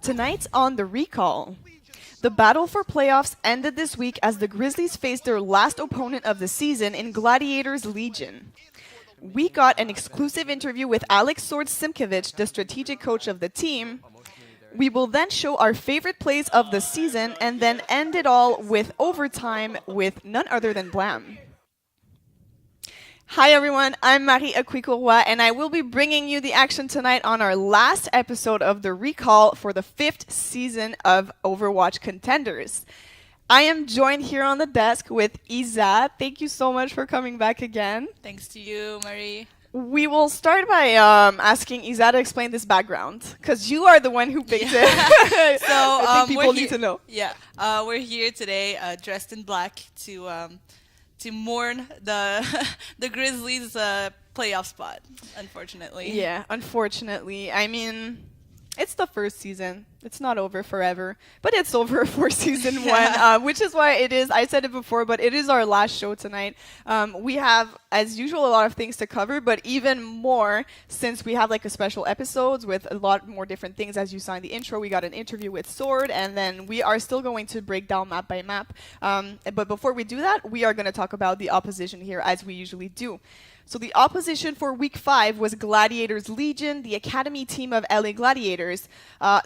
Tonight on The Recall. The battle for playoffs ended this week as the Grizzlies faced their last opponent of the season in Gladiators Legion. We got an exclusive interview with Alex Sword-Simkevich, the strategic coach of the team. We will then show our favorite plays of the season and then end it all with overtime with none other than Blam. Hi everyone, I'm Marie Akuiko and I will be bringing you the action tonight on our last episode of The Recall for the 5th season of Overwatch Contenders. I am joined here on the desk with Isa. Thank you so much for coming back again. Thanks to you, Marie. We will start by asking Isa to explain this background, because you are the one who picked it. So I think people need to know. Yeah, we're here today dressed in black to mourn the the Grizzlies' playoff spot, unfortunately. Yeah, unfortunately. I mean, it's the first season. It's not over forever, but it's over for season one, which is why it is, I said it before, but it is our last show tonight. We have, as usual, a lot of things to cover, but even more since we have like a special episodes with a lot more different things. As you saw in the intro, we got an interview with Sword, and then we are still going to break down map by map. But before we do that, we are going to talk about the opposition here as we usually do. So the opposition for Week 5 was Gladiators Legion, the academy team of LA Gladiators.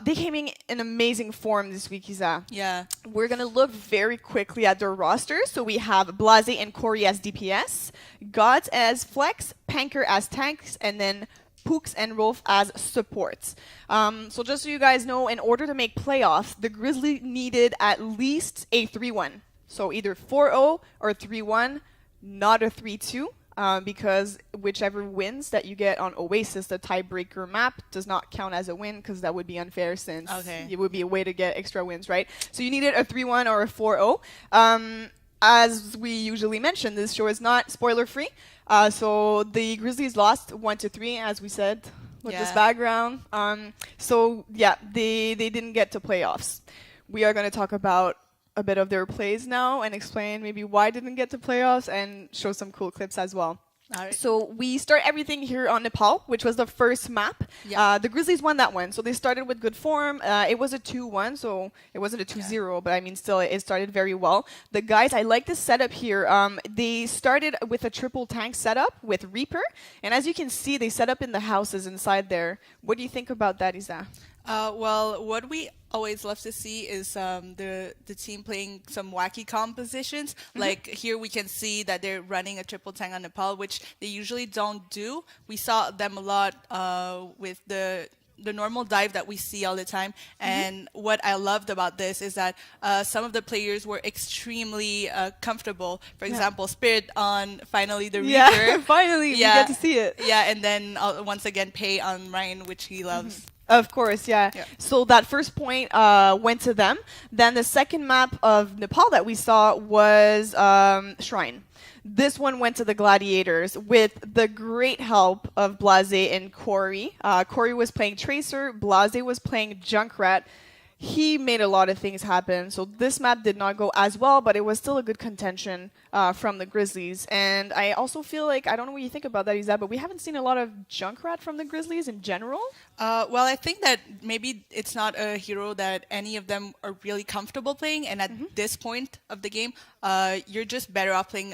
They came in amazing form this week, Isa. Yeah. We're going to look very quickly at their roster. So we have Blase and Corey as DPS, Gods as Flex, Panker as tanks, and then Pooks and Rolf as supports. So just so you guys know, in order to make playoffs, the Grizzlies needed at least a 3-1. So either 4-0 or 3-1, not a 3-2. Because whichever wins that you get on Oasis, the tiebreaker map, does not count as a win because that would be unfair since it would be a way to get extra wins, right? So you needed a 3-1 or a 4-0. As we usually mention, this show is not spoiler-free. So the Grizzlies lost 1-3, as we said, with this background. So yeah, they didn't get to playoffs. We are going to talk about a bit of their plays now and explain maybe why they didn't get to playoffs and show some cool clips as well. All right. So we start everything here on Nepal, which was the first map. Yeah. The Grizzlies won that one. So they started with good form. It was a 2-1, so it wasn't a 2-0, but I mean, still, it started very well. The guys, I like this setup here. They started with a triple tank setup with Reaper. And as you can see, they set up in the houses inside there. What do you think about that, Isa? Well, what we always love to see is the team playing some wacky compositions. Mm-hmm. Like here we can see that they're running a triple tank on Nepal, which they usually don't do. We saw them a lot with the normal dive that we see all the time. And what I loved about this is that some of the players were extremely comfortable. For example, Spirit on finally the Reaper. Yeah, finally we get to see it. Yeah, and then once again Pei on Ryan, which he loves. Of course, yeah. So that first point went to them. Then the second map of Nepal that we saw was Shrine. This one went to the Gladiators with the great help of Blase and Corey. Corey was playing Tracer. Blase was playing Junkrat. He made a lot of things happen. So this map did not go as well, but it was still a good contention from the Grizzlies. And I also feel like, I don't know what you think about that, Isa, but we haven't seen a lot of Junkrat from the Grizzlies in general. Well, I think that maybe it's not a hero that any of them are really comfortable playing. And at this point of the game, you're just better off playing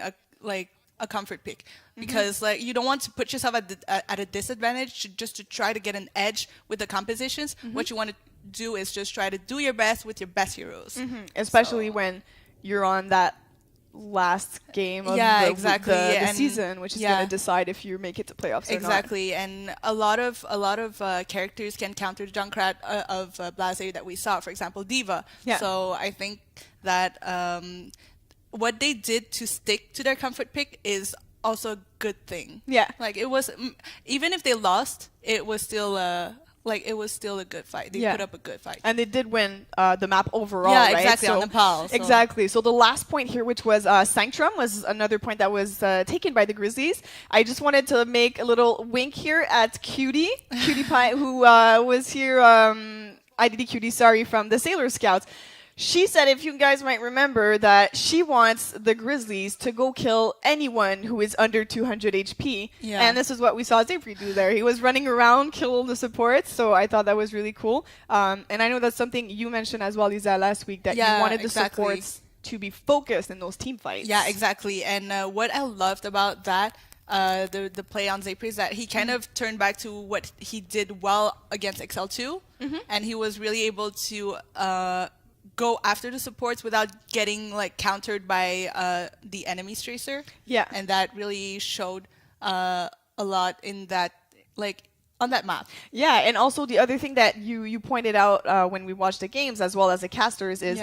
a comfort pick, because like you don't want to put yourself at a disadvantage just to try to get an edge with the compositions. What you want to do is just try to do your best with your best heroes, especially when you're on that last game of the season, which is going to decide if you make it to playoffs or not. Exactly, and a lot of characters can counter the Junkrat of Blase that we saw. For example, Diva. Yeah. So I think that what they did to stick to their comfort pick is also a good thing. Yeah. Like it was, even if they lost, it was still a good fight. They put up a good fight. And they did win the map overall, right? Exactly, on Nepal. So. Exactly. So the last point here, which was Sanctrum, was another point that was taken by the Grizzlies. I just wanted to make a little wink here at Cutie Pie, who was here, IDD Cutie, sorry, from the Sailor Scouts. she said, if you guys might remember, that she wants the Grizzlies to go kill anyone who is under 200 HP. Yeah. And this is what we saw Zephyr do there. He was running around, kill the supports. So I thought that was really cool. And I know that's something you mentioned as well, Lisa, last week, that you wanted the supports to be focused in those team fights. Yeah, exactly. And what I loved about that, the play on Zephyr, is that he kind of turned back to what he did well against XL2. And he was really able to go after the supports without getting like countered by the enemy's tracer. Yeah. And that really showed a lot in that, like, on that map. Yeah, and also the other thing that you pointed out when we watched the games as well as the casters is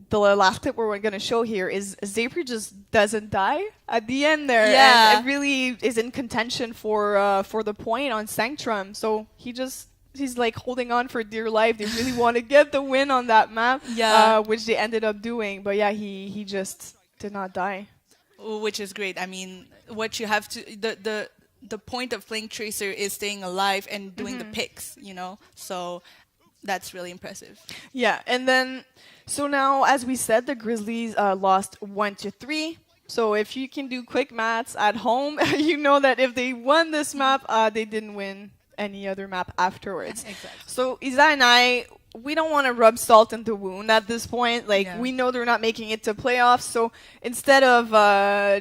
the last clip we're going to show here is Zephyr just doesn't die at the end there. Yeah. And it really is in contention for the point on Sanctrum. So he's like holding on for dear life. They really want to get the win on that map, which they ended up doing. But yeah, he just did not die. Which is great. I mean, what you have to, the point of playing Tracer is staying alive and doing the picks, you know? So that's really impressive. Yeah, and then, so now, as we said, the Grizzlies lost 1-3. So if you can do quick maths at home, you know that if they won this map, they didn't win any other map afterwards. Exactly. So Isa and I, we don't want to rub salt in the wound at this point. Like, we know they're not making it to playoffs. So instead of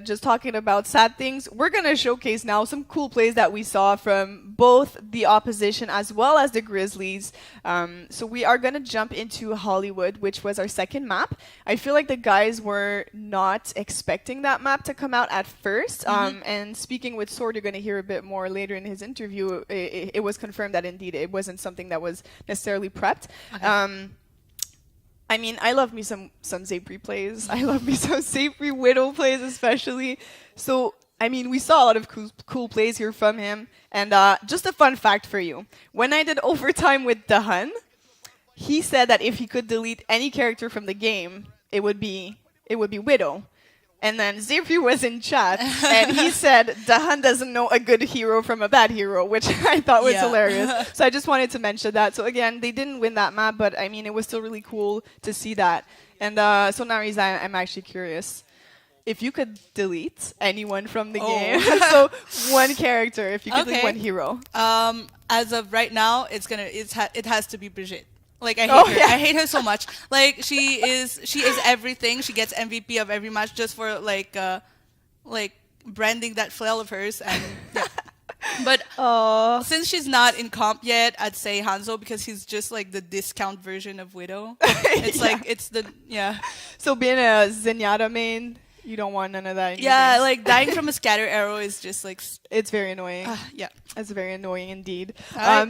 just talking about sad things, we're going to showcase now some cool plays that we saw from both the opposition as well as the Grizzlies. So we are going to jump into Hollywood, which was our second map. I feel like the guys were not expecting that map to come out at first. And speaking with Sword, you're going to hear a bit more later in his interview. It was confirmed that indeed it wasn't something that was necessarily prepped. Okay. I mean, I love me some Zephyr plays. I love me some Zephyr Widow plays especially. So, I mean, we saw a lot of cool plays here from him. And just a fun fact for you. When I did overtime with Dahan, he said that if he could delete any character from the game, it would be Widow. And then Zephyr was in chat, and he said Dahan doesn't know a good hero from a bad hero, which I thought was hilarious. So I just wanted to mention that. So again, they didn't win that map, but I mean, it was still really cool to see that. And so now, Riza, I'm actually curious. If you could delete anyone from the game, so one character, if you could delete one hero. As of right now, it has to be Brigitte. Like, I hate her. I hate her so much. Like, she is everything. She gets MVP of every match just for like branding that flail of hers. And but since she's not in comp yet, I'd say Hanzo, because he's just like the discount version of Widow. It's like So being a Zenyatta main, you don't want none of that. Yeah, like dying from a scatter arrow is just like it's very annoying. Yeah, it's very annoying indeed.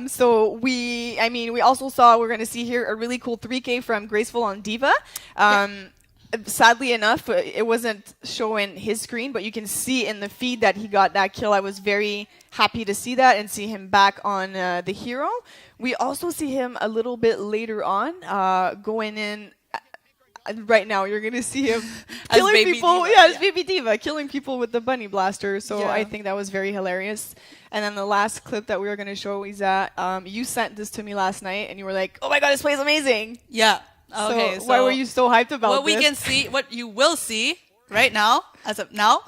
So we also saw, we're going to see here a really cool 3K from Graceful on Diva. Sadly enough, it wasn't showing his screen, but you can see in the feed that he got that kill. I was very happy to see that and see him back on the hero. We also see him a little bit later on going in. Right now, you're going to see him killing people. As Baby Diva, killing people with the Bunny Blaster. So I think that was very hilarious. And then the last clip that we were going to show is that you sent this to me last night, and you were like, oh my god, this play is amazing. Yeah. Okay. So why were you so hyped about this? What you will see right now, as of now,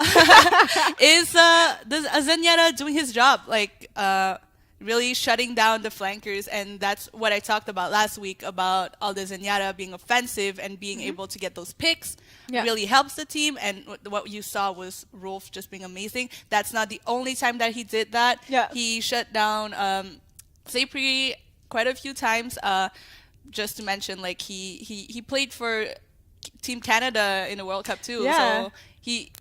is Zenyatta doing his job. Like, really shutting down the flankers, and that's what I talked about last week about all the Zenyatta being offensive and being able to get those picks. Really helps the team, and what you saw was Rolf just being amazing. That's not the only time that he did that. He shut down Zephyr quite a few times. Just to mention, like, he played for Team Canada in the World Cup too. So he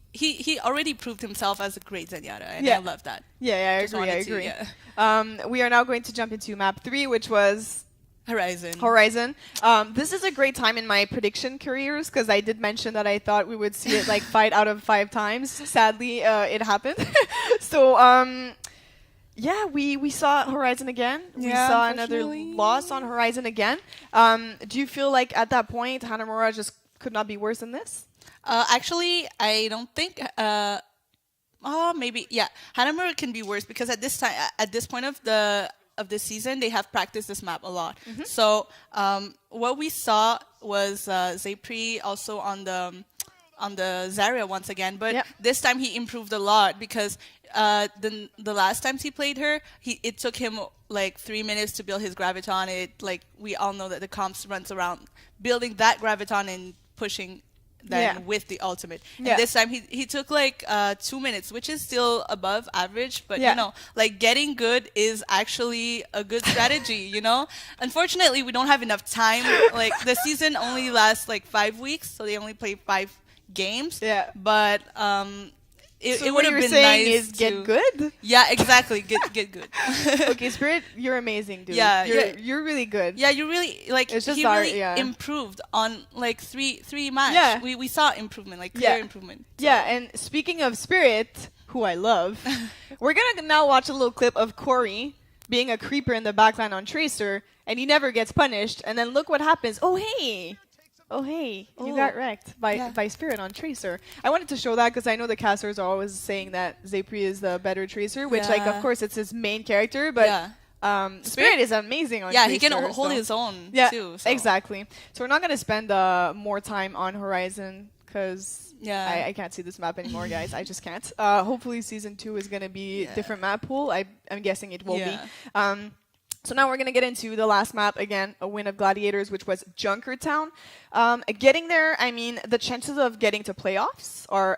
already proved himself as a great Zenyatta, and I love that. I agree. We are now going to jump into map 3, which was Horizon. This is a great time in my prediction careers, because I did mention that I thought we would see it like 5 out of 5 times. Sadly, it happened. So we saw Horizon again. We saw another loss on Horizon again. Do you feel like at that point Hanamura just could not be worse than this? Actually, I don't think. Maybe Hanamura can be worse, because at this point of the season, they have practiced this map a lot. So what we saw was Zepri also on the Zarya once again, but this time he improved a lot because the last times he played her, it took him like 3 minutes to build his graviton. We all know that the comps runs around building that graviton and pushing then with the ultimate. And this time he took like 2 minutes, which is still above average, but you know, like getting good is actually a good strategy, you know? Unfortunately, we don't have enough time. Like the season only lasts like 5 weeks, so they only play 5 games. Yeah. But it would have been saying nice is get good? Yeah, exactly. Get good. Okay, Spirit, you're amazing, dude. Yeah, you're really good. Yeah, you really like. It's just he really improved on like three match. Yeah. We saw improvement, like clear improvement. So. Yeah, and speaking of Spirit, who I love, we're gonna now watch a little clip of Corey being a creeper in the backline on Tracer, and he never gets punished. And then look what happens. Oh hey, you got wrecked by Spirit on Tracer. I wanted to show that because I know the casters are always saying that Zepri is the better Tracer, which like of course it's his main character, but Spirit is amazing on Tracer. Yeah, he can hold his own too. So. Exactly. So we're not going to spend more time on Horizon because I can't see this map anymore, guys. I just can't. Hopefully Season 2 is going to be a different map pool. I'm guessing it will be. So now we're going to get into the last map. Again, a win of Gladiators, which was Junkertown. Getting there, I mean, the chances of getting to playoffs are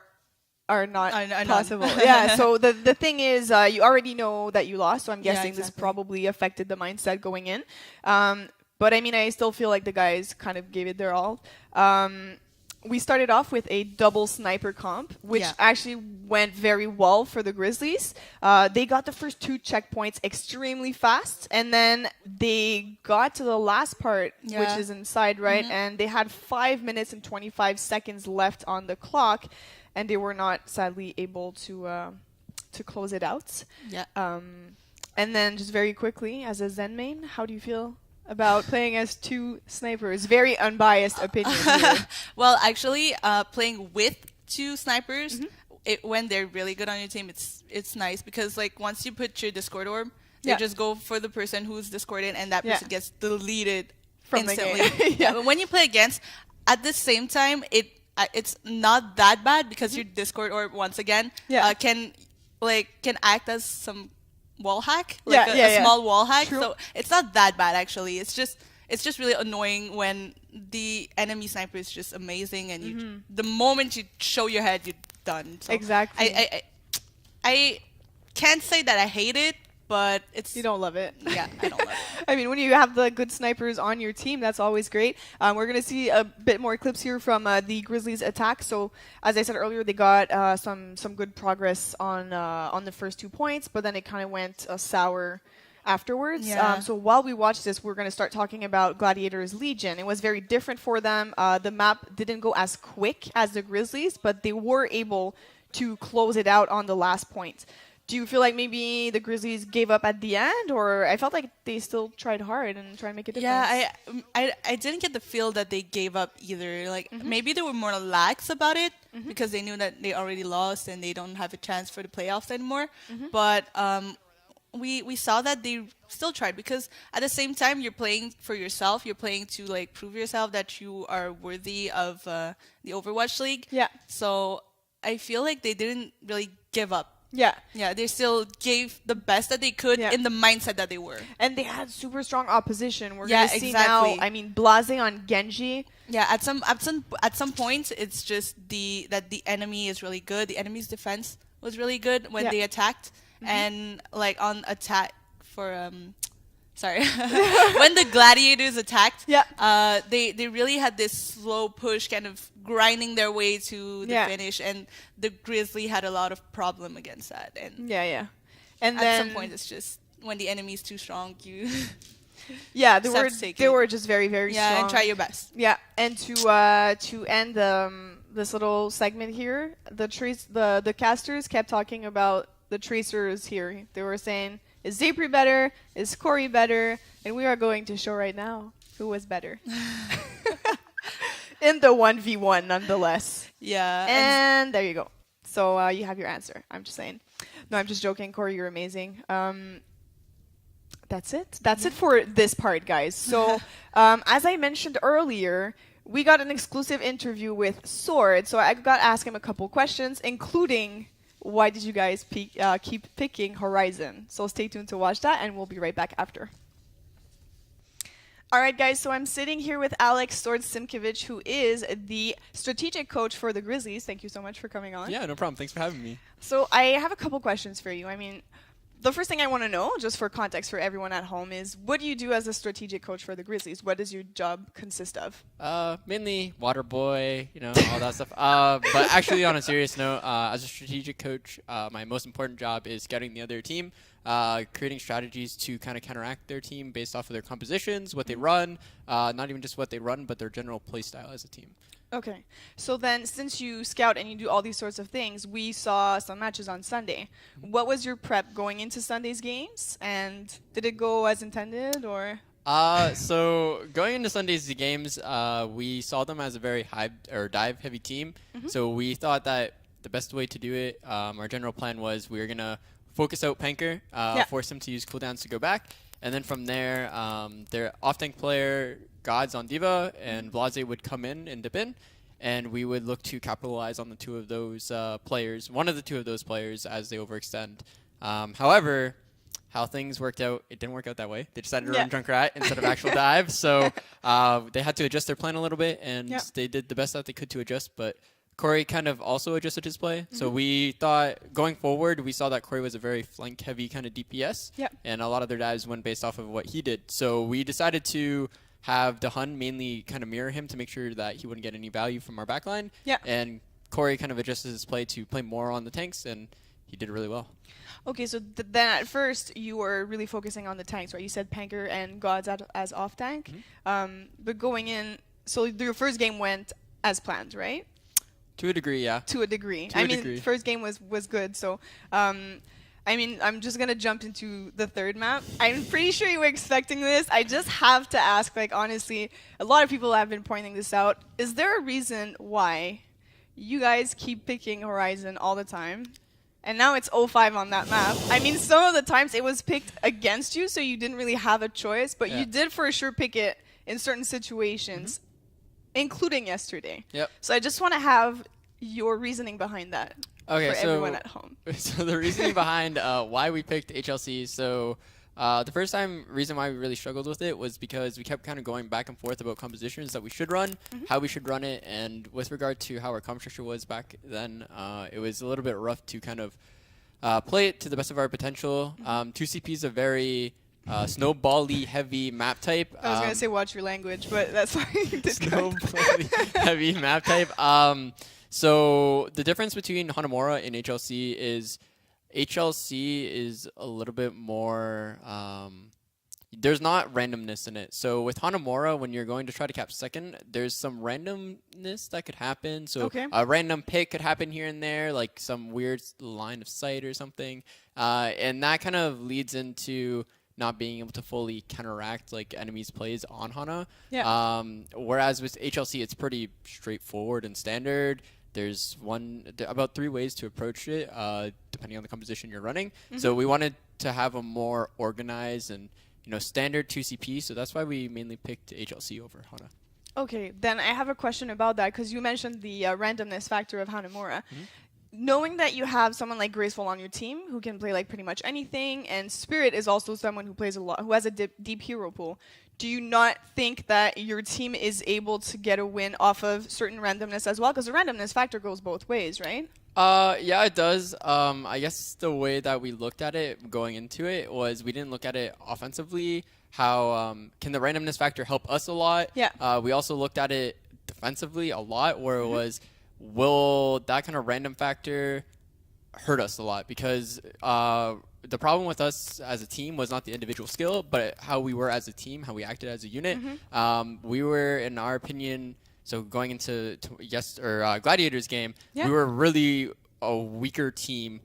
not possible. Yeah, so the thing is, you already know that you lost, so I'm guessing this probably affected the mindset going in. But I mean, I still feel like the guys kind of gave it their all. We started off with a double sniper comp, which actually went very well for the Grizzlies. They got the first 2 checkpoints extremely fast, and then they got to the last part, which is inside, right? And they had 5 minutes and 25 seconds left on the clock, and they were not sadly able to close it out. Yeah. And then just very quickly, as a Zen main, how do you feel about playing as 2 snipers? Very unbiased opinion here. Well, actually, playing with 2 snipers, when they're really good on your team, it's nice because like once you put your Discord orb, they just go for the person who's Discorded, and that person gets deleted from instantly. The game. But when you play against, at the same time, it's not that bad because your Discord orb once again can act as some wall hack, like a small wall hack. True. So it's not that bad actually. It's just really annoying when the enemy sniper is just amazing, and you the moment you show your head, you're done. So exactly. I can't say that I hate it, but you don't love it. Yeah, I don't love it. I mean, when you have the good snipers on your team, that's always great. We're going to see a bit more clips here from the Grizzlies attack. So, as I said earlier, they got some good progress on the first 2 points, but then it kind of went sour afterwards. So while we watch this, we're going to start talking about Gladiators Legion. It was very different for them. The map didn't go as quick as the Grizzlies, but they were able to close it out on the last point. Do you feel like maybe the Grizzlies gave up at the end, or I felt like they still tried hard and tried to make a difference? Yeah, I didn't get the feel that they gave up either. Like maybe they were more lax about it because they knew that they already lost and they don't have a chance for the playoffs anymore. But we saw that they still tried because at the same time you're playing for yourself. You're playing to like prove yourself that you are worthy of the Overwatch League. Yeah. So I feel like they didn't really give up. Yeah, they still gave the best that they could in the mindset that they were. And they had super strong opposition. We're going to see now, I mean, Blase on Genji. Yeah, at some points, it's just that the enemy is really good. The enemy's defense was really good when they attacked. And like on attack for... when the Gladiators attacked, they really had this slow push, kind of grinding their way to the finish, and the Grizzly had a lot of problem against that. And and at then, some point, it's just when the enemy is too strong, you they were just very, very strong. And try your best. Yeah, and to end this little segment here, the casters kept talking about the Tracers here. They were saying, is Zepri better? Is Corey better? And we are going to show right now who was better. In the 1v1, nonetheless. Yeah. And there you go. So you have your answer. I'm just saying. No, I'm just joking. Corey, you're amazing. That's it. That's it for this part, guys. So as I mentioned earlier, we got an exclusive interview with Sword, so I got to ask him a couple questions, including why did you guys keep picking Horizon? So stay tuned to watch that, and we'll be right back after. All right, guys, so I'm sitting here with Alex Sword Simkevich, who is the strategic coach for the Grizzlies. Thank you so much for coming on. Yeah, no problem. Thanks for having me. So I have a couple questions for you. I mean, the first thing I want to know, just for context for everyone at home, is what do you do as a strategic coach for the Grizzlies? What does your job consist of? Mainly water boy, all that stuff. But actually, on a serious note, as a strategic coach, my most important job is scouting the other team, creating strategies to kind of counteract their team based off of their compositions, what they run, not even just what they run, but their general play style as a team. Okay. So then, since you scout and you do all these sorts of things, we saw some matches on Sunday. What was your prep going into Sunday's games? And did it go as intended, or? So going into Sunday's games, we saw them as a very high or dive heavy team. So we thought that the best way to do it, our general plan was we were going to focus out Panker, force him to use cooldowns to go back. And then from there, their off-tank player, Gods on Diva, and Blase would come in and dip in. And we would look to capitalize on the two of those players, one of the two of those players, as they overextend. However, how things worked out, it didn't work out that way. They decided to run Junkrat instead of actual dive. So they had to adjust their plan a little bit, and they did the best that they could to adjust. But Corey kind of also adjusted his play. So we thought going forward, we saw that Corey was a very flank-heavy kind of DPS. And a lot of their dives went based off of what he did. So we decided to have DeHun mainly kind of mirror him to make sure that he wouldn't get any value from our backline. And Corey kind of adjusted his play to play more on the tanks, and he did really well. Okay, so then at first you were really focusing on the tanks, right? You said Panker and Gods as off-tank. But going in, so your first game went as planned, right? To a degree, yeah. To a degree. I mean, first game was good. So, I mean, I'm just going to jump into the third map. I'm pretty sure you were expecting this. I just have to ask, like, honestly, a lot of people have been pointing this out. Is there a reason why you guys keep picking Horizon all the time? And now it's 0-5 on that map. I mean, some of the times it was picked against you, so you didn't really have a choice. But you did for sure pick it in certain situations. Including yesterday. So I just want to have your reasoning behind that for everyone at home. So the reasoning behind why we picked HLC. So the first reason why we really struggled with it was because we kept kind of going back and forth about compositions that we should run, how we should run it, and with regard to how our comp structure was back then, it was a little bit rough to kind of play it to the best of our potential. 2CP is a very snowball-y heavy map type. I was going to say watch your language, but that's fine. Snowball-y heavy map type. So the difference between Hanamura and HLC is a little bit more... there's not randomness in it. So with Hanamura, when you're going to try to cap second, there's some randomness that could happen. So a random pick could happen here and there, like some weird line of sight or something. And that kind of leads into not being able to fully counteract like enemies' plays on Hana. Whereas with HLC, it's pretty straightforward and standard. There's about 3 ways to approach it, depending on the composition you're running. So we wanted to have a more organized and standard 2CP. So that's why we mainly picked HLC over Hana. Okay, then I have a question about that because you mentioned the randomness factor of Hanamura. Knowing that you have someone like Graceful on your team who can play like pretty much anything, and Spirit is also someone who plays a lot, who has a deep hero pool, do you not think that your team is able to get a win off of certain randomness as well? Because the randomness factor goes both ways, right? Yeah, it does. I guess the way that we looked at it going into it was we didn't look at it offensively. How can the randomness factor help us a lot? We also looked at it defensively a lot, where it was, will that kind of random factor hurt us a lot? Because the problem with us as a team was not the individual skill, but how we were as a team, how we acted as a unit. We were, in our opinion, so going into Gladiators game, we were really a weaker team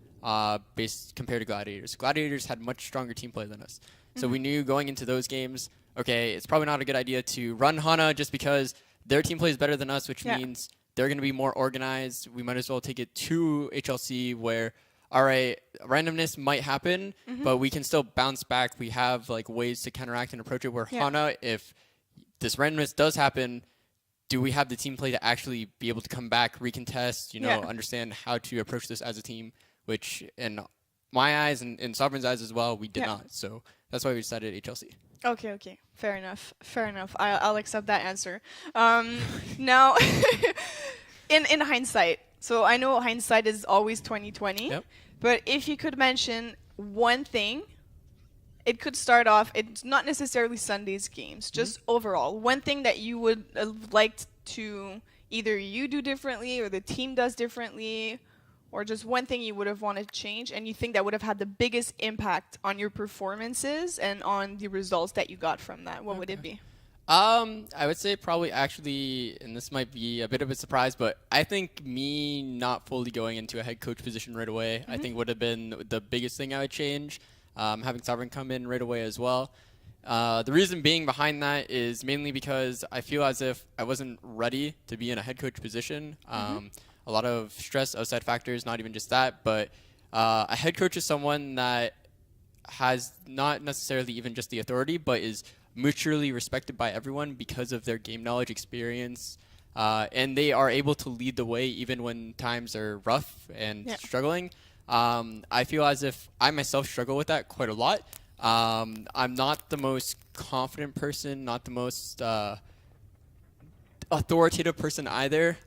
based compared to Gladiators. Gladiators had much stronger team play than us. So we knew going into those games, okay, it's probably not a good idea to run Hana just because their team plays better than us, which means they're going to be more organized. We might as well take it to HLC where, all right, randomness might happen, but we can still bounce back. We have like ways to counteract and approach it where Hana, if this randomness does happen, do we have the team play to actually be able to come back, recontest, Yeah. understand how to approach this as a team, which in my eyes and in Sovereign's eyes as well, we did Yeah. not. So that's why we decided HLC. Okay. Fair enough. I'll accept that answer. Now, in hindsight, so I know hindsight is always 2020. Yep. But if you could mention one thing, it could start off. It's not necessarily Sunday's games, just overall one thing that you would have liked to either you do differently or the team does differently, or just one thing you would have wanted to change and you think that would have had the biggest impact on your performances and on the results that you got from that. What would it be? I would say probably actually, and this might be a bit of a surprise, but I think me not fully going into a head coach position right away, I think would have been the biggest thing I would change. Having Sovereign come in right away as well. The reason being behind that is mainly because I feel as if I wasn't ready to be in a head coach position. A lot of stress, outside factors, not even just that, but a head coach is someone that has not necessarily even just the authority, but is mutually respected by everyone because of their game knowledge, experience, and they are able to lead the way even when times are rough and struggling. I feel as if I myself struggle with that quite a lot. I'm not the most confident person, not the most authoritative person either.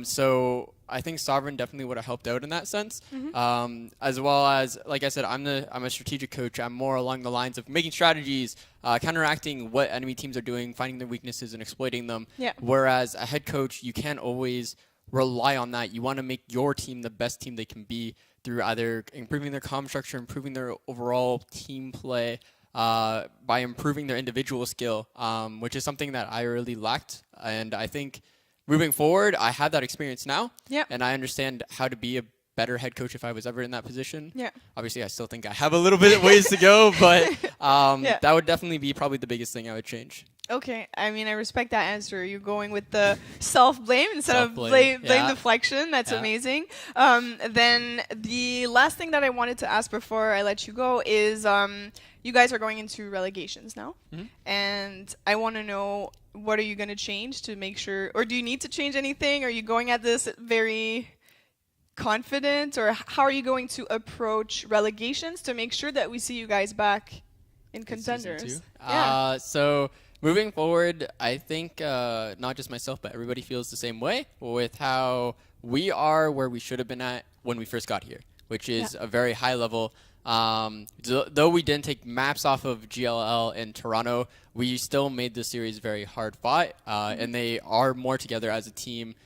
So I think Sovereign definitely would have helped out in that sense. As well as, like I said, I'm a strategic coach. I'm more along the lines of making strategies, counteracting what enemy teams are doing, finding their weaknesses and exploiting them. Yeah. Whereas a head coach, you can't always rely on that. You want to make your team the best team they can be through either improving their comm structure, improving their overall team play, by improving their individual skill, which is something that I really lacked. And I think moving forward, I have that experience now, and I understand how to be a better head coach if I was ever in that position. Obviously, I still think I have a little bit of ways to go, but that would definitely be probably the biggest thing I would change. Okay, I mean, I respect that answer. You're going with the self-blame instead of blame deflection. That's amazing. Then the last thing that I wanted to ask before I let you go is you guys are going into relegations now. And I want to know, what are you going to change to make sure, or do you need to change anything? Are you going at this very confident, or how are you going to approach relegations to make sure that we see you guys back in Contenders? So moving forward, I think not just myself, but everybody feels the same way with how we are where we should have been at when we first got here, which is a very high level. Though we didn't take maps off of GLL in Toronto, we still made the series very hard fought, and they are more together as a team.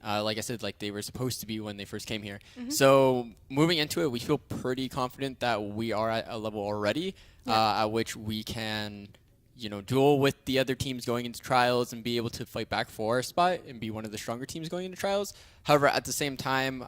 Like I said, like they were supposed to be when they first came here. So moving into it, we feel pretty confident that we are at a level already at which we can, duel with the other teams going into trials and be able to fight back for a spot and be one of the stronger teams going into trials. However, at the same time,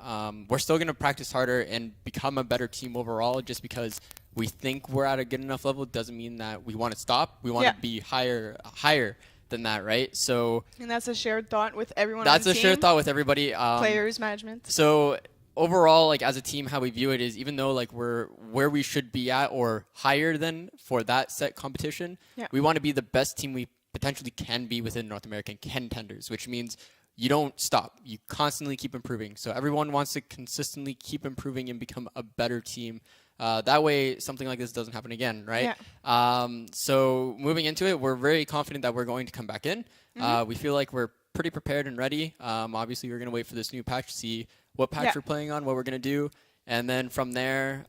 we're still going to practice harder and become a better team overall. Just because we think we're at a good enough level doesn't mean that we want to stop. We want to be higher than that, right? So, and that's a shared thought with everyone. That's on the a team? shared thought with everybody. Players, management. So overall, like as a team, how we view it is, even though like we're where we should be at or higher than for that set competition, we want to be the best team we potentially can be within North American Contenders, which means you don't stop. You constantly keep improving. So everyone wants to consistently keep improving and become a better team. That way, something like this doesn't happen again, right? So moving into it, we're very confident that we're going to come back in. We feel like we're pretty prepared and ready. Obviously, we're going to wait for this new patch to see what patch we're playing on, what we're going to do. And then from there,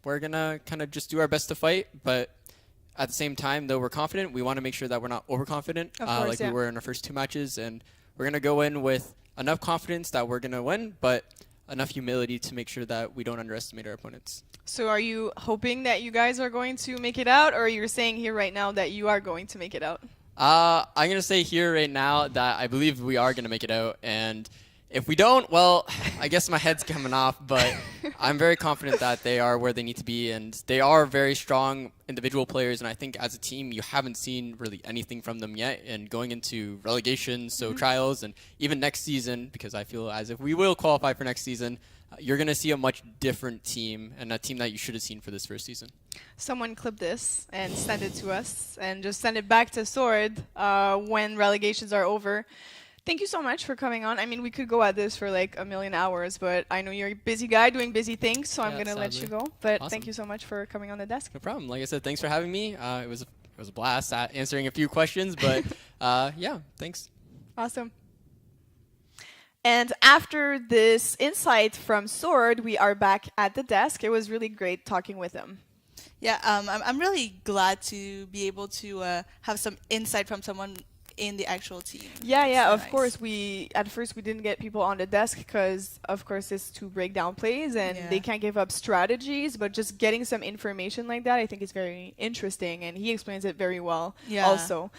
we're going to kind of just do our best to fight. But at the same time, though we're confident, we want to make sure that we're not overconfident like we were in our first two matches. And we're going to go in with enough confidence that we're going to win, but enough humility to make sure that we don't underestimate our opponents. So are you hoping that you guys are going to make it out, or you're saying here right now that you are going to make it out? I'm going to say here right now that I believe we are going to make it out. And if we don't, well, I guess my head's coming off, but I'm very confident that they are where they need to be. And they are very strong individual players. And I think as a team, you haven't seen really anything from them yet. And going into relegation, so trials, and even next season, because I feel as if we will qualify for next season, you're going to see a much different team and a team that you should have seen for this first season. Someone clip this and send it to us and just send it back to Sword when relegations are over. Thank you so much for coming on. I mean, we could go at this for like a million hours, but I know you're a busy guy doing busy things, so I'm going to let you go. But thank you so much for coming on the desk. No problem. Like I said, thanks for having me. It was a blast answering a few questions, but yeah, thanks. Awesome. And after this insight from Sword, we are back at the desk. It was really great talking with him. Yeah, I'm really glad to be able to have some insight from someone in the actual team. Yeah, of course. At first we didn't get people on the desk because, of course, it's to break down plays and they can't give up strategies. But just getting some information like that, I think is very interesting, and he explains it very well. Also.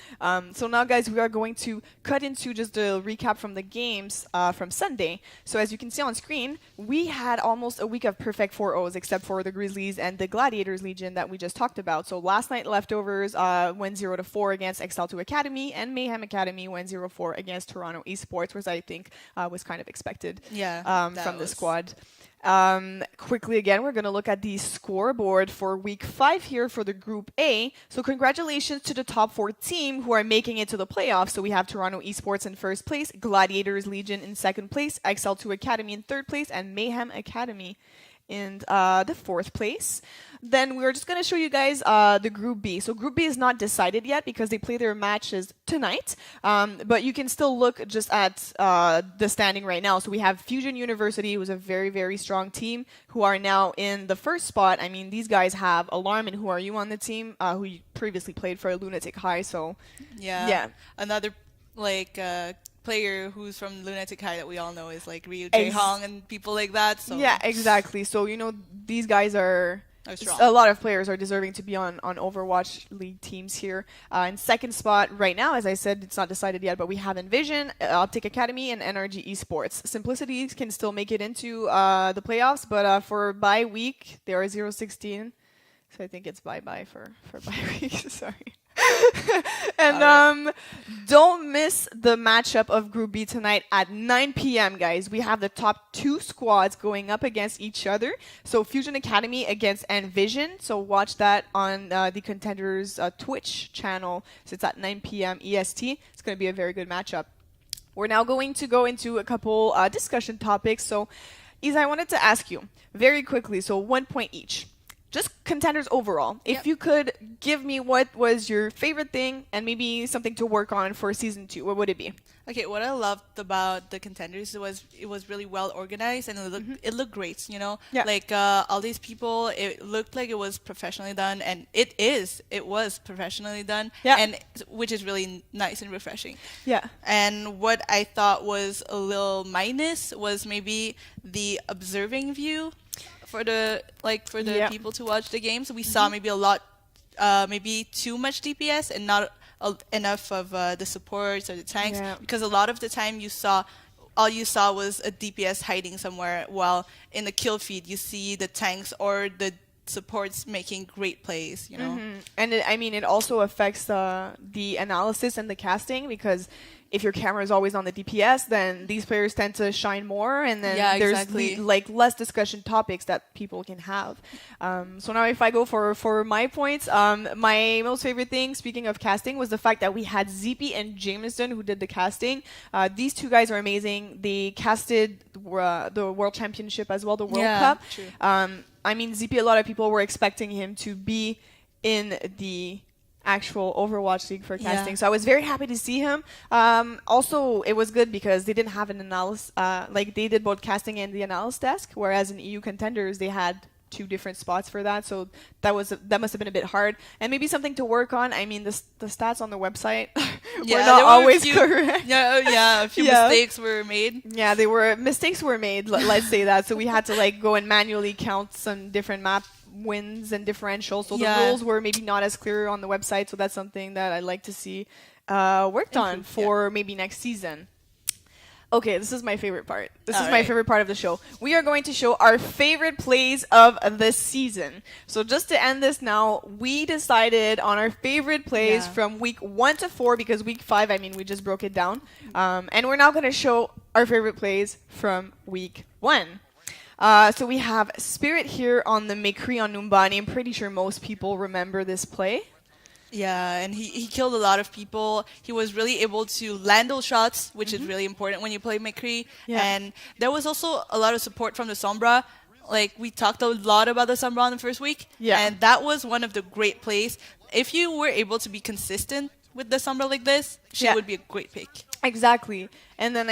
So now, guys, we are going to cut into just a recap from the games from Sunday. So as you can see on screen, we had almost a week of perfect 4-0s, except for the Grizzlies and the Gladiators Legion that we just talked about. So last night, Leftovers went 0-4 against Exalto Academy, and Mayhem Academy went 0-4 against Toronto Esports, which I think was kind of expected from the squad. Quickly again, we're going to look at the scoreboard for week 5 here for the Group A. So congratulations to the top 4 team who are making it to the playoffs. So we have Toronto Esports in first place, Gladiators Legion in second place, XL2 Academy in third place, and Mayhem Academy in the 4th place. Then we're just going to show you guys the Group B. So Group B is not decided yet because they play their matches tonight. But you can still look just at the standing right now. So we have Fusion University, who's a very, very strong team, who are now in the first spot. I mean, these guys have Alarm and Who Are You on the team, who previously played for Lunatic High. So yeah. Another player who's from Lunatic High that we all know is like Ryu Jae Hong and people like that. So yeah, exactly. So, you know, these guys are strong. A lot of players are deserving to be on Overwatch League teams here. In second spot right now, as I said, it's not decided yet, but we have Envision, Optic Academy, and NRG Esports. Simplicity can still make it into the playoffs, but for bye week, they are 0-16. So I think it's bye-bye for bye week. Sorry. And don't miss the matchup of Group B tonight at 9 p.m., guys. We have the top 2 squads going up against each other. So Fusion Academy against Envision. So watch that on the Contenders Twitch channel. So it's at 9 p.m. EST. It's going to be a very good matchup. We're now going to go into a couple discussion topics. So, Isa, I wanted to ask you very quickly, so 1 point each. Just Contenders overall. If you could give me what was your favorite thing and maybe something to work on for Season 2, what would it be? Okay, what I loved about the Contenders was it was really well organized and it looked great, you know? Yeah. Like all these people, it looked like it was professionally done, and it was professionally done, and which is really nice and refreshing. Yeah. And what I thought was a little minus was maybe the observing view for the people to watch the games. We saw maybe a lot, maybe too much DPS and not enough of the supports or the tanks, because a lot of the time all you saw was a DPS hiding somewhere, while in the kill feed you see the tanks or the supports making great plays, you know. And it also affects the analysis and the casting, because if your camera is always on the DPS, then these players tend to shine more, and then there's less discussion topics that people can have. So now if I go for my points, my most favorite thing, speaking of casting, was the fact that we had ZP and Jameson who did the casting. These two guys are amazing. They casted the World Championship as well, the World Cup. True. ZP, a lot of people were expecting him to be in the actual Overwatch League for casting. So I was very happy to see him. Also, it was good because they didn't have an analysis, they did both casting and the analysis desk, whereas in EU Contenders, they had 2 different spots for that. So that must have been a bit hard, and maybe something to work on. I mean, the stats on the website were not always correct. A few mistakes were made. Yeah, mistakes were made, let's say that. So we had to go and manually count some different map wins and differentials. So the rules were maybe not as clear on the website. So that's something that I'd like to see worked on for maybe next season. Okay, this is my favorite part. This is my favorite part of the show. We are going to show our favorite plays of the season. So just to end this now, we decided on our favorite plays from week 1 to 4, because week 5, we just broke it down. And we're now going to show our favorite plays from week 1. So we have Spirit here on the McCree on Numbani. I'm pretty sure most people remember this play. Yeah, and he killed a lot of people. He was really able to land those shots, which is really important when you play McCree. Yeah. And there was also a lot of support from the Sombra. Like, we talked a lot about the Sombra in the first week. Yeah. And that was one of the great plays. If you were able to be consistent with the Sombra like this, she Yeah. would be a great pick. Exactly. And then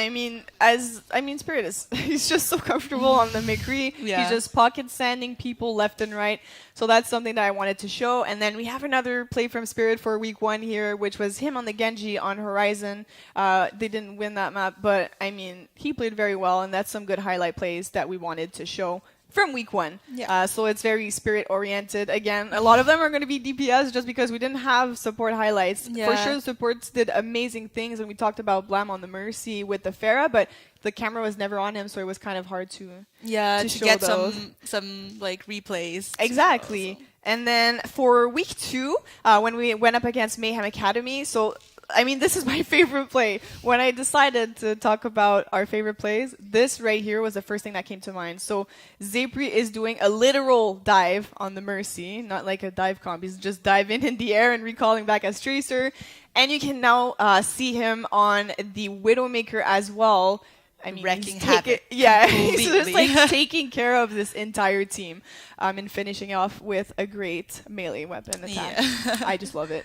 Spirit is he's just so comfortable on the McCree. Yeah. He's just pocket sanding people left and right. So that's something that I wanted to show. And then we have another play from Spirit for week 1 here, which was him on the Genji on Horizon. They didn't win that map, but I mean, he played very well, and that's some good highlight plays that we wanted to show from week 1. Yeah. So it's very Spirit oriented. Again, a lot of them are going to be DPS just because we didn't have support highlights. For Yeah. sure, supports did amazing things, and we talked about Blam on the Mercy with the Pharah, but the camera was never on him, so it was kind of hard to Yeah, to to show get those. some like replays. Exactly. And then for week 2, when we went up against Mayhem Academy, so I mean, this is my favorite play. When I decided to talk about our favorite plays, this right here was the first thing that came to mind. So Zapri is doing a literal dive on the Mercy, not like a dive comp. He's just diving in the air and recalling back as Tracer. And you can now see him on the Widowmaker as well. I mean, Wrecking he's havoc yeah, he's just completely. like taking care of this entire team, and finishing off with a great melee weapon attack. Yeah. I just love it.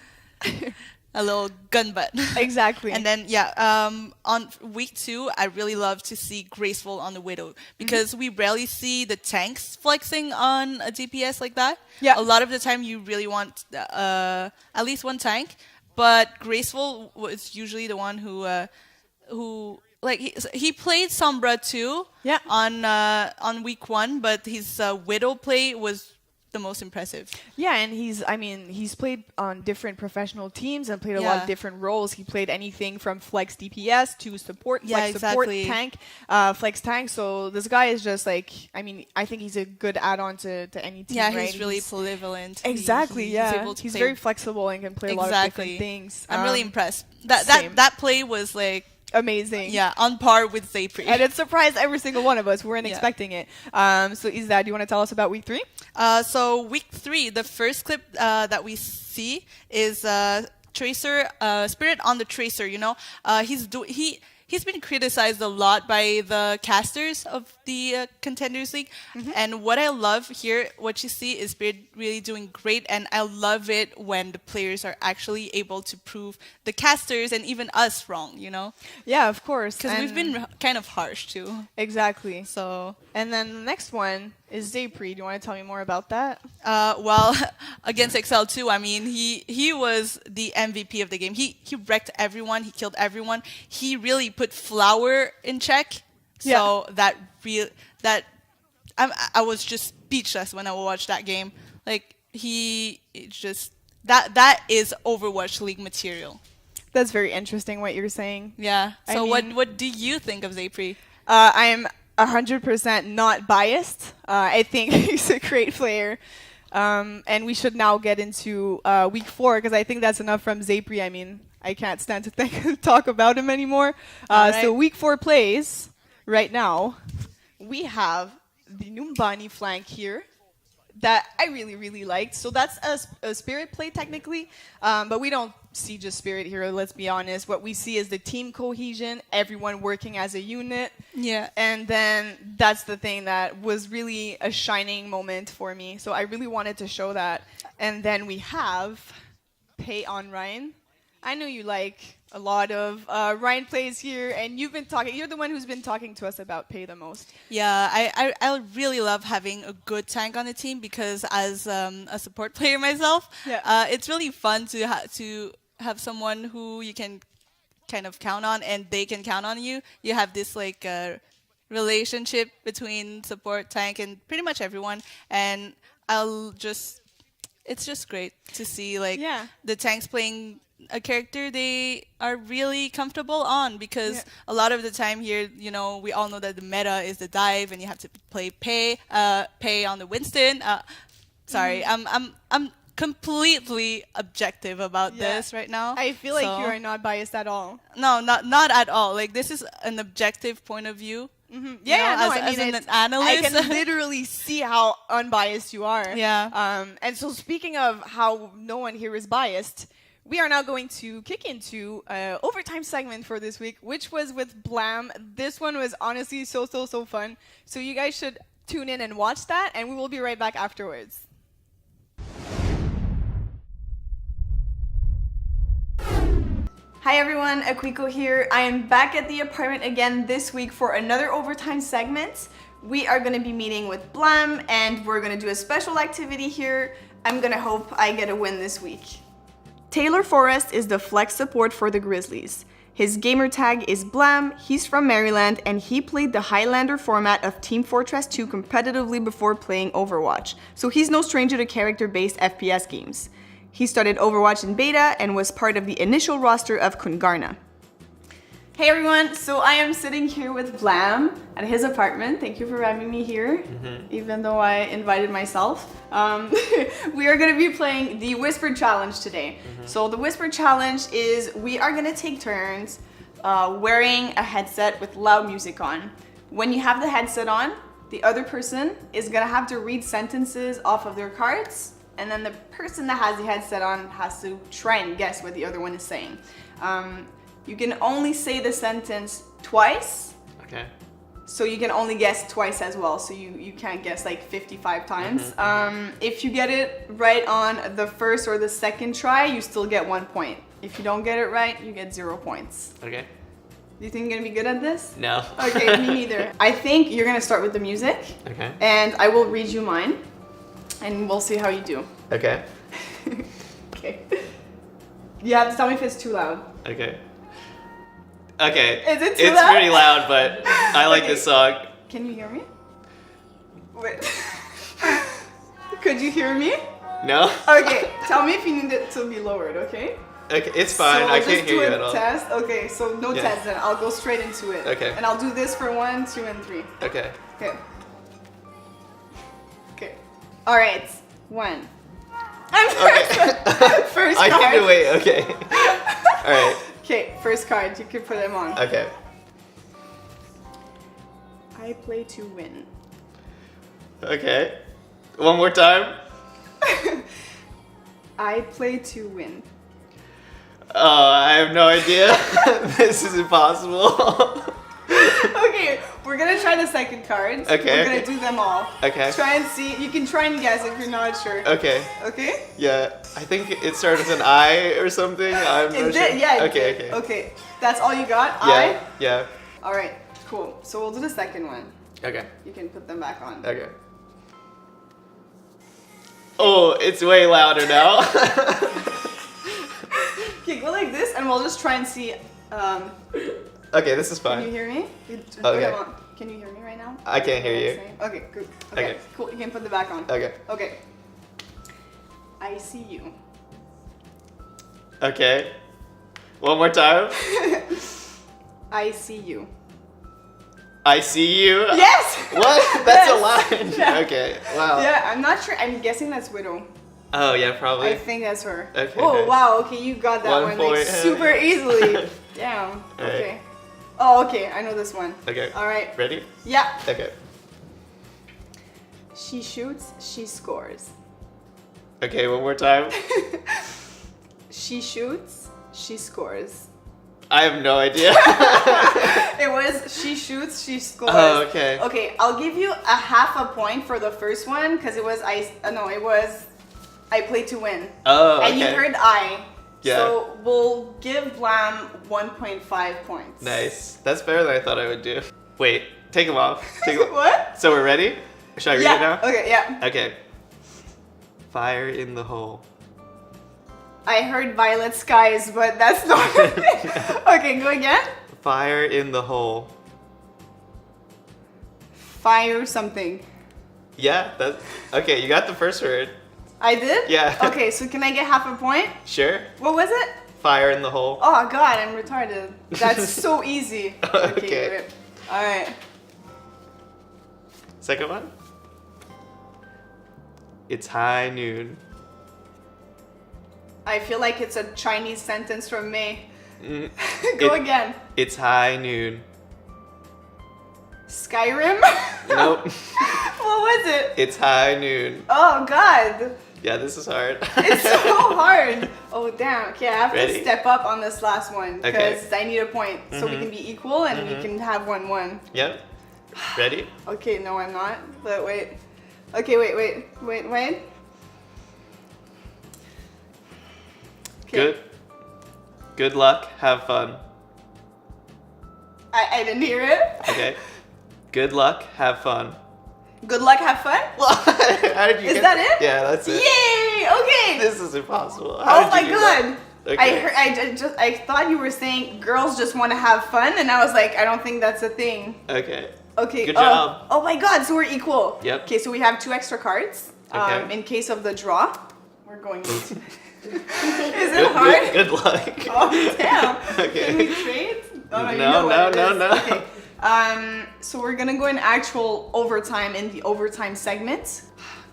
A little gun butt. Exactly. And then, on week 2, I really love to see Graceful on the Widow because we rarely see the tanks flexing on a DPS like that. Yeah. A lot of the time, you really want at least one tank, but Graceful was usually the one who like he played Sombra too. Yeah. On week 1, but his Widow play was the most impressive. Yeah, and he's played on different professional teams and played a lot of Yeah. different roles. He played anything from flex DPS to support, Yeah, flex support, exactly. tank, flex tank. So this guy is just like, I think he's a good add-on to any team. Yeah, right? he's really polyvalent. Exactly. He's Yeah, able to he's play- very flexible and can play a lot of different things. I'm really impressed. That same. that play was like amazing. on par with Zapri. And it surprised every single one of us. We weren't Yeah. expecting it. So Izza, do you want to tell us about week 3? So week 3, the first clip that we see is Tracer Spirit on the Tracer. You know, he's been criticized a lot by the casters of the Contenders League. And what I love here, what you see is Spirit really doing great. And I love it when the players are actually able to prove the casters and even us wrong, you know? Yeah, of course. Because we've And- been kind of harsh too. exactly. So, And then the next one is Zapri. Do you want to tell me more about that? well, against XL2, I mean, he was the MVP of the game. He wrecked everyone. He killed everyone. He really put Flower in check. So I was just speechless when I watched that game. Like that is Overwatch League material. That's very interesting what you're saying. Yeah. I So mean- what do you think of Zapri? I am 100% not biased. I think he's a great player. And we should now get into week 4 because I think that's enough from Zapri. I mean, I can't stand to talk about him anymore. All right. So week 4 plays right now. We have the Numbani flank here that I really, really liked. So that's a Spirit play technically, but we don't see just Spirit here, let's be honest. What we see is the team cohesion, everyone working as a unit. Yeah. And then that's the thing that was really a shining moment for me. So I really wanted to show that. And then we have Pay on Ryan. I know you like a lot of Ryan plays here, and you're the one who's been talking to us about Pay the most. Yeah, I really love having a good tank on the team because as a support player myself, it's really fun to have someone who you can kind of count on and they can count on you. You have this like relationship between support, tank, and pretty much everyone. And it's just great to see like the tanks playing a character they are really comfortable on because a lot of the time here, you know, we all know that the meta is the dive and you have to play pay on the Winston. Sorry, I'm completely objective about this right now. I feel like you are not biased at all. No, not at all. Like this is an objective point of view Yeah, no, as, I mean, an it's- analyst. I can literally see how unbiased you are. Yeah. And so speaking of how no one here is biased, we are now going to kick into overtime segment for this week, which was with Blam. This one was honestly so fun. So you guys should tune in and watch that, and we will be right back afterwards. Hi everyone, Akuiko here. I am back at the apartment again this week for another overtime segment. We are going to be meeting with Blam and we're going to do a special activity here. I'm going to hope I get a win this week. Taylor Forrest is the flex support for the Grizzlies. His gamer tag is Blam, he's from Maryland, and he played the Highlander format of Team Fortress 2 competitively before playing Overwatch, so he's no stranger to character-based FPS games. He started Overwatch in beta and was part of the initial roster of Kungarna. Hey everyone, so I am sitting here with Blam at his apartment. Thank you for having me here, even though I invited myself. We are going to be playing the Whisper Challenge today. So the Whisper Challenge is we are going to take turns wearing a headset with loud music on. When you have the headset on, the other person is going to have to read sentences off of their cards, and then the person that has the headset on has to try and guess what the other one is saying. You can only say the sentence twice. Okay. So you can only guess twice as well. So you can't guess like 55 times. If you get it right on the first or the second try, you still get 1 point. If you don't get it right, you get 0 points. Okay. Do you think you're gonna be good at this? No. Okay, me neither. I think you're gonna start with the music. Okay. And I will read you mine. And we'll see how you do. Okay. Okay. You have to tell me if it's too loud. Okay. Okay. Is it too It's loud? pretty loud, but I like Okay. this song. Can you hear me? Wait. Could you hear me? No? Okay, tell me if you need it to be lowered, okay? Okay, it's fine. So I just can't hear do you a at all. test. Okay, so no Yeah. test then. I'll go straight into it. Okay. And I'll do this for 1, 2, and 3. Okay. Okay. Okay. All right. 1. I'm Okay. first I card. can wait. Okay. All right. Okay, first card. You can put them on. Okay. I play to win. Okay. One more time. I play to win. Oh, I have no idea. This is impossible. Okay, we're gonna try the second cards. Okay, We're gonna okay. do them all. Okay. Try and see. You can try and guess if you're not sure. Okay. Okay? Yeah. I think it started with an I or something. I'm It not did, sure. yeah. It Okay. did. Okay. Okay. That's all you got? Yeah. Yeah. All right. Cool. So we'll do the second one. Okay. You can put them back on. Okay. Oh, it's way louder now. Okay, go like this, and we'll just try and see. Okay, this is Can you fine. hear me? You put Okay. them on. Can you hear me right now? I can't hear you. Okay, good. Okay, Okay. cool. You can put them back on. Okay. Okay. I see you. Okay. One more time. I see you. I see you. Yes! What? That's a Yes. line. Yeah. Okay. Wow. Yeah, I'm not sure. I'm guessing that's Widow. Oh yeah, probably. I think that's her. Okay, Oh nice. wow, okay, you got that 1 one point. like super easily. Damn. Alright. Okay. Oh, okay, I know this one. Okay. Alright. Ready? Yeah. Okay. She shoots, she scores. Okay, one more time. She shoots, she scores. I have no idea. It was she shoots, she scores. Oh, okay. Okay, I'll give you a half a point for the first one because it was I play to win. Oh, okay. And you heard I. Yeah. So we'll give Blam 1.5 points. Nice. That's better than I thought I would do. Wait, take them off. Take 'em- What? So we're ready? Should I read it now? Okay, yeah. Okay. Fire in the hole. I heard violet skies, but that's not Okay, go again. Fire in the hole. Fire something. Yeah, that's okay. You got the first word. I did? Yeah. Okay, so can I get half a point? Sure. What was it? Fire in the hole. Oh god, I'm retarded. That's so easy. Okay. Great. Alright. Second one. It's high noon. I feel like it's a Chinese sentence from me. Mm, Go it- again. It's high noon. Skyrim? Nope. What was it? It's high noon. Oh God. Yeah, this is hard. It's so hard. Oh damn. Okay, I have Ready? to step up on this last one Okay. because I need a point so we can be equal and we can have 1-1. Yep. Ready? Okay, no, I'm not. But wait. Okay, wait. Okay. Good luck. Have fun. I didn't hear it. Okay. Good luck. Have fun. Good luck, have fun. How did you Is get that it? Yeah, that's it. Yay! Okay. This is impossible. How Oh did my you do that? God. Okay. I thought you were saying girls just want to have fun, and I was like, I don't think that's a thing. Okay. Okay. Good job. Oh my God, so we're equal. Yep. Okay, so we have 2 extra cards. Okay. In case of the draw, we're going. Is it hard? Good luck. Oh damn. Okay. Can we trade? Oh, no, you No, know what it is. no. Okay. So we're gonna go in actual overtime in the overtime segment.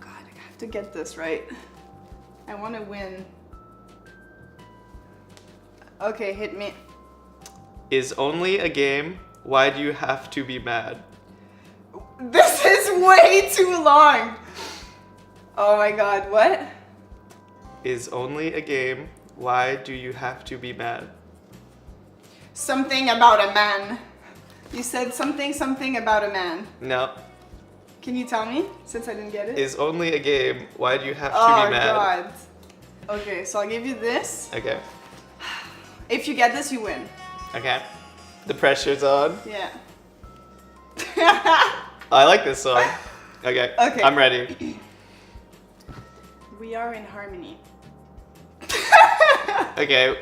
God, I have to get this right. I want to win. Okay, hit me. Is only a game. Why do you have to be mad? This is way too long. Oh my God, what? Is only a game. Why do you have to be mad? Something about a man. You said something about a man. No. Can you tell me, since I didn't get it? Is only a game. Why do you have to Oh be mad? God. Okay, so I'll give you this. Okay. If you get this, you win. Okay. The pressure's on. Yeah. I like this song. Okay. Okay. I'm ready. We are in harmony. Okay.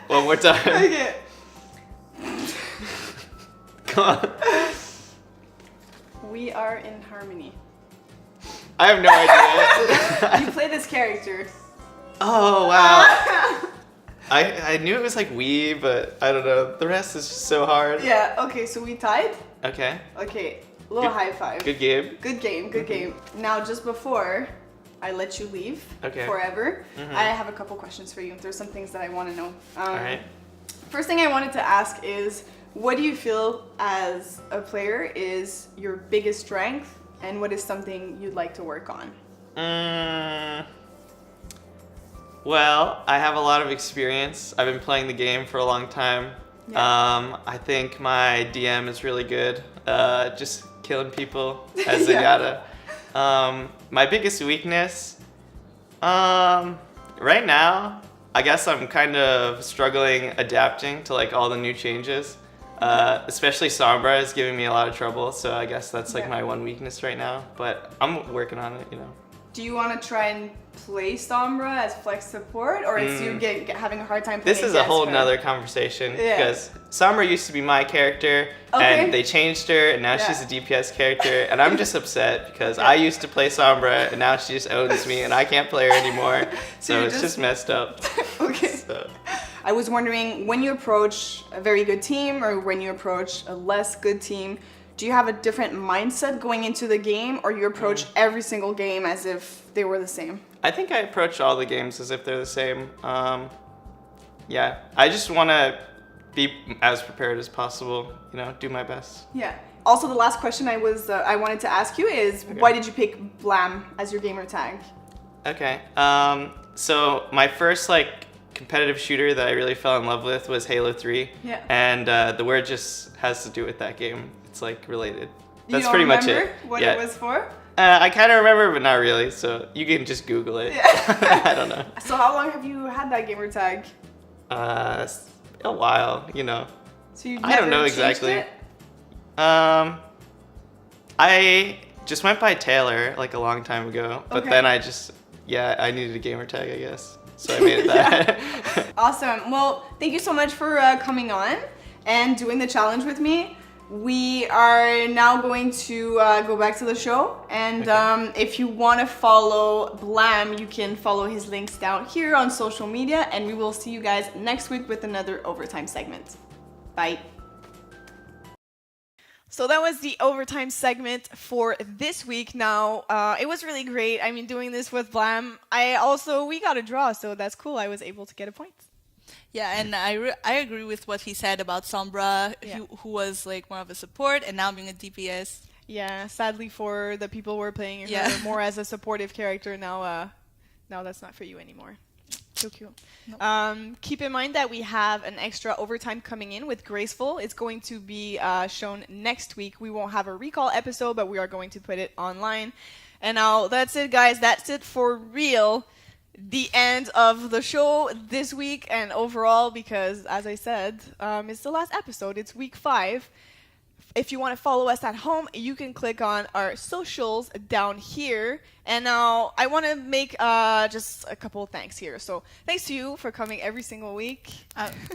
One more time. Okay. Come on. We are in harmony. I have no idea. You play this character. Oh wow. I knew it was like we, but I don't know. The rest is just so hard. Yeah, okay, so we tied. Okay. Okay, a little Good- high five. Good game. Good game, good game. Now, just before I let you leave Okay. forever, I have a couple questions for you. There's some things that I want to know. All right. First thing I wanted to ask is, what do you feel as a player is your biggest strength, and what is something you'd like to work on? Well, I have a lot of experience. I've been playing the game for a long time. Yeah. I think my DM is really good. Just killing people as they Yeah. gotta. My biggest weakness, right now, I guess I'm kind of struggling adapting to like all the new changes. Especially Sombra is giving me a lot of trouble, so I guess that's like Yeah. my one weakness right now. But I'm working on it, you know. Do you want to try and play Sombra as flex support, or is you having a hard time playing This is a whole against her? nother conversation Yeah. because Sombra used to be my character Okay. and they changed her and now Yeah. she's a DPS character and I'm just upset because Okay. I used to play Sombra and now she just owns me and I can't play her anymore. So So you're it's just- just messed up. Okay. So, I was wondering, when you approach a very good team or when you approach a less good team, do you have a different mindset going into the game, or you approach every single game as if they were the same? I think I approach all the games as if they're the same. Yeah, I just want to be as prepared as possible, you know, do my best. Yeah. Also, the last question I wanted to ask you is, why did you pick Blam as your gamer tag? Okay. So my first like competitive shooter that I really fell in love with was Halo 3. Yeah. And the word just has to do with that game. It's like related. You That's don't pretty much remember it. what Yeah. it was for? I kind of remember, but not really. So you can just Google it. Yeah. I don't know. So how long have you had that gamer tag? A while, you know. So you I don't know changed exactly. it? I just went by Taylor like a long time ago, but Okay. then I needed a gamer tag, I guess. So I made it that. Awesome. Well, thank you so much for coming on and doing the challenge with me. We are now going to go back to the show, and if you want to follow Blam, you can follow his links down here on social media, and we will see you guys next week with another overtime segment. Bye. So that was the overtime segment for this week. Now, it was really great. I mean, doing this with Blam, we got a draw, so that's cool. I was able to get a point. Yeah, and I agree with what he said about Sombra, Yeah. who was like more of a support and now being a DPS. Yeah, sadly for the people who are playing her Yeah. more as a supportive character now, now that's not for you anymore. So cute. Nope. Keep in mind that we have an extra overtime coming in with Graceful. It's going to be shown next week. We won't have a recall episode, but we are going to put it online. And now that's it, guys. That's it for real. The end of the show this week and overall, because as I said, it's the last episode. It's week 5. If you want to follow us at home, you can click on our socials down here. And now I want to make just a couple of thanks here. So thanks to you for coming every single week.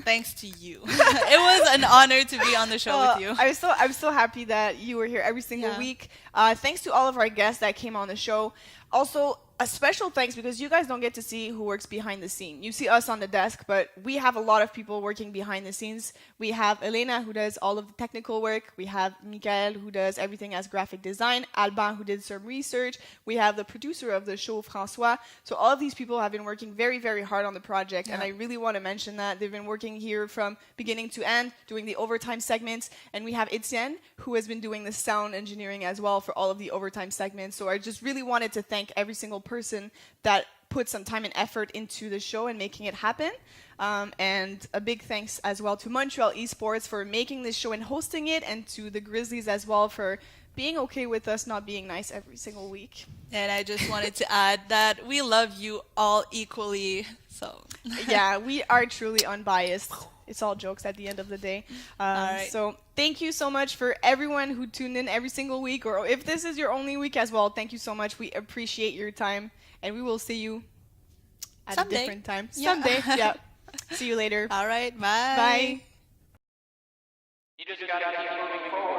Thanks to you. It was an honor to be on the show with you. I'm so happy that you were here every single Yeah. week. Thanks to all of our guests that came on the show. Also, a special thanks because you guys don't get to see who works behind the scene. You see us on the desk, but we have a lot of people working behind the scenes. We have Elena, who does all of the technical work. We have Michael, who does everything as graphic design. Alban, who did some research. We have the producer of the show, François. So all of these people have been working very, very hard on the project, and I really want to mention that. They've been working here from beginning to end, doing the overtime segments. And we have Etienne, who has been doing the sound engineering as well for all of the overtime segments. So I just really wanted to thank every single person that put some time and effort into the show and making it happen. And a big thanks as well to Montreal Esports for making this show and hosting it, and to the Grizzlies as well for being okay with us not being nice every single week. And I just wanted to add that we love you all equally. So Yeah, we are truly unbiased. It's all jokes at the end of the day. right. So thank you so much for everyone who tuned in every single week, or if this is your only week as well, thank you so much. We appreciate your time, and we will see you at Someday. a different time. Yeah. Someday. Yeah. See you later. all right, bye. Bye. You just gotta keep moving forward.